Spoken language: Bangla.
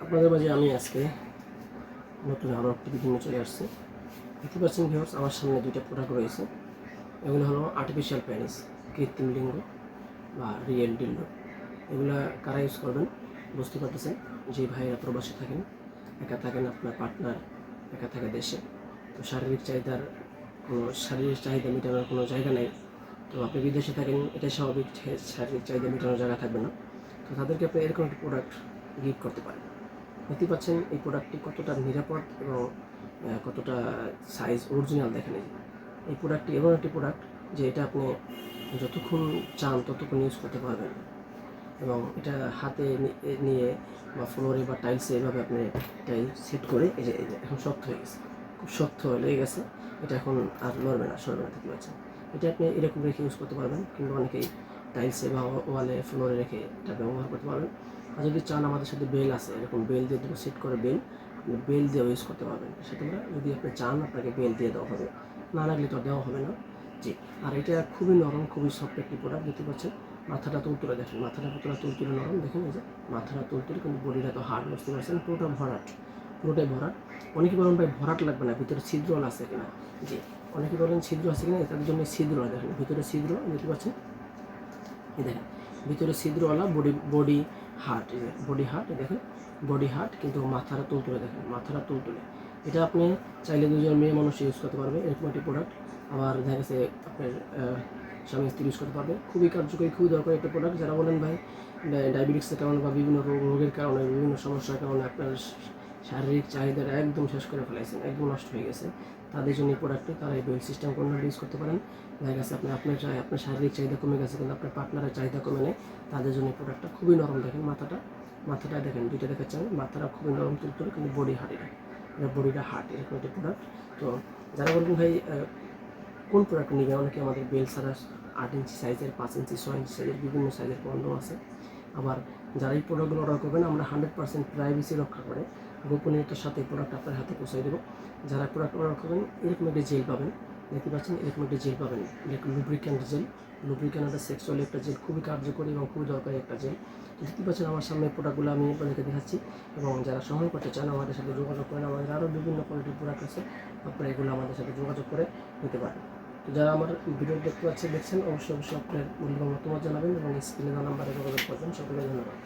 আপনাদের মাঝে আমি আজকে নতুন আরও একটি ভিডিও নিয়ে চলে আসছি। 50% ভিউয়ার্স, আমার সামনে দুইটা প্রোডাক্ট রয়েছে। এগুলো হলো আর্টিফিশিয়াল পেনিস, কৃত্রিম লিঙ্গ বা রিয়েল ডিল্ডো। এগুলা কারা ইউজ করবেন বুঝতে পারতেছেন। যে ভাইয়েরা প্রবাসে থাকেন, একা থাকেন, আপনার পার্টনার একা থাকে দেশে, তো শারীরিক চাহিদা মেটানোর কোনো জায়গা নেই। তো আপনি বিদেশে থাকেন, এটাই স্বাভাবিক, শারীরিক চাহিদা মেটানোর জায়গা থাকবে না। তো তাদেরকে আপনি এরকম একটা প্রোডাক্ট গিফট করতে পারেন। দেখতে পাচ্ছেন এই প্রোডাক্টটি কতটা নিরাপদ এবং কতটা সাইজ অরিজিনাল। দেখেন এই প্রোডাক্টটি এমন একটি প্রোডাক্ট যে এটা আপনি যতক্ষণ চান ততক্ষণ ইউজ করতে পারবেন, এবং এটা হাতে নিয়ে বা ফ্লোরে বা টাইলসে এভাবে আপনি এটাই সেট করে এই যে এখন শক্ত হয়ে গেছে, খুব শক্ত হয়ে লেগে গেছে। এটা এখন আর লড়বে না, সরবে না। দেখতে পাচ্ছেন এটা আপনি এরকম রেখে ইউজ করতে পারবেন, কিংবা অনেকেই টাইলসে বা ওয়ালে ফ্লোরে রেখে এটা ব্যবহার করতে পারবেন। আর যদি চান, আমাদের সাথে বেল আছে, এরকম বেল দিয়ে দুটো সেট করে বেল আপনি বেল দিয়ে ইউজ করতে পারবেন। সেটা যদি আপনি চান আপনাকে বেল দিয়ে দেওয়া হবে, না লাগলে তো দেওয়া হবে না। জি, আর এটা খুবই নরম, খুবই সফট একটি প্রোডাক্ট। দেখতে পাচ্ছেন মাথাটা তুলতুলে, দেখেন মাথাটা পুরো তুলতুলে নরম। দেখেন এই যে মাথাটা তুলতুলে, কিন্তু বডিটা তো হার্ড, বুঝতে পারছেন। পুরোটাই ভরাট। অনেকে বলেন ভাই ভরাট লাগবে না, ভিতরে ছিদ্র আছে কিনা। জি, অনেকে বলেন ছিদ্র আছে কিনা, তাদের জন্য ছিদ্র। দেখেন ভিতরে ছিদ্র, দেখতে পাচ্ছেন। এই দেখেন ভিতরে ছিদ্রওয়ালা বডি হার্ট, দেখেন বডি হার্ট, কিন্তু মাথাটা তুলতুলে। দেখেন মাথাটা তুলতুলে। এটা আপনি চাইলে দুজন মেয়ে মানুষ ইউজ করতে পারবে, এরকম একটি প্রোডাক্ট। আবার দেখা গেছে আপনার স্বামী স্ত্রী ইউজ করতে পারবে। খুবই কার্যকরী, খুবই দরকারি একটা প্রোডাক্ট। যারা বলেন ভাই ডায়াবেটিক্সের কারণে বা বিভিন্ন রোগের কারণে, বিভিন্ন সমস্যার কারণে আপনার শারীরিক চাহিদাটা একদম শেষ করে ফেলাইছেন, একদম নষ্ট হয়ে গেছে, তাদের জন্য এই প্রোডাক্টটি, তারা এই বেল সিস্টেম কোনভাবে ইউজ করতে পারেন। দেখা গেছে আপনার শারীরিক চাহিদা কমে গেছে, কিন্তু আপনার পার্টনারের চাহিদা কমে নেই, তাদের জন্য এই প্রোডাক্টটা খুবই নরম। দেখেন মাথাটা দেখেন, দুইটা দেখাচ্ছেন, মাথাটা খুবই নরম তুলতুলে, কিন্তু বডিটা হার্ড, এরকম একটি প্রোডাক্ট। তো যারা বলবেন ভাই কোন প্রোডাক্ট নেবেন, অনেকে আমাদের বেল ছাড়া 8 ইঞ্চি সাইজের, 5 ইঞ্চি, 6 ইঞ্চি সাইজের বিভিন্ন সাইজের কন্ডম আছে। আবার যারা এই প্রোডাক্টগুলো অর্ডার করবেন, আমরা 100% প্রাইভেসি রক্ষা করে গোপনীয়তার সাথে এই প্রোডাক্ট আপনার হাতে পৌঁছে দেবো। যারা প্রোডাক্ট অর্ডার করবেন, এরকম একটি জেল পাবেন। দেখতে পাচ্ছেন এরকম একটি জেল পাবেন, লুব্রিক্যান্ট জেল। লুব্রিক্যান্ট একটা সেক্সুয়ালি একটা জেল, খুবই কার্যকরী এবং খুবই দরকারি একটা জেল। দেখতে পাচ্ছেন আমার সামনে প্রোডাক্টগুলো আমি আপনাদেরকে দেখাচ্ছি, এবং যারা সংগ্রহ করতে চান আমাদের সাথে যোগাযোগ করেন। আমাদের আরও বিভিন্ন কোয়ালিটির প্রোডাক্ট আছে, আপনারা এগুলো আমাদের সাথে যোগাযোগ করে নিতে পারেন। তো যারা আমার ভিডিও দেখছেন, অবশ্যই আপনার মূল্যবান মতামত জানাবেন এবং স্ক্রিনে দেওয়া নাম্বারে যোগাযোগ করবেন। সকলে ধন্যবাদ।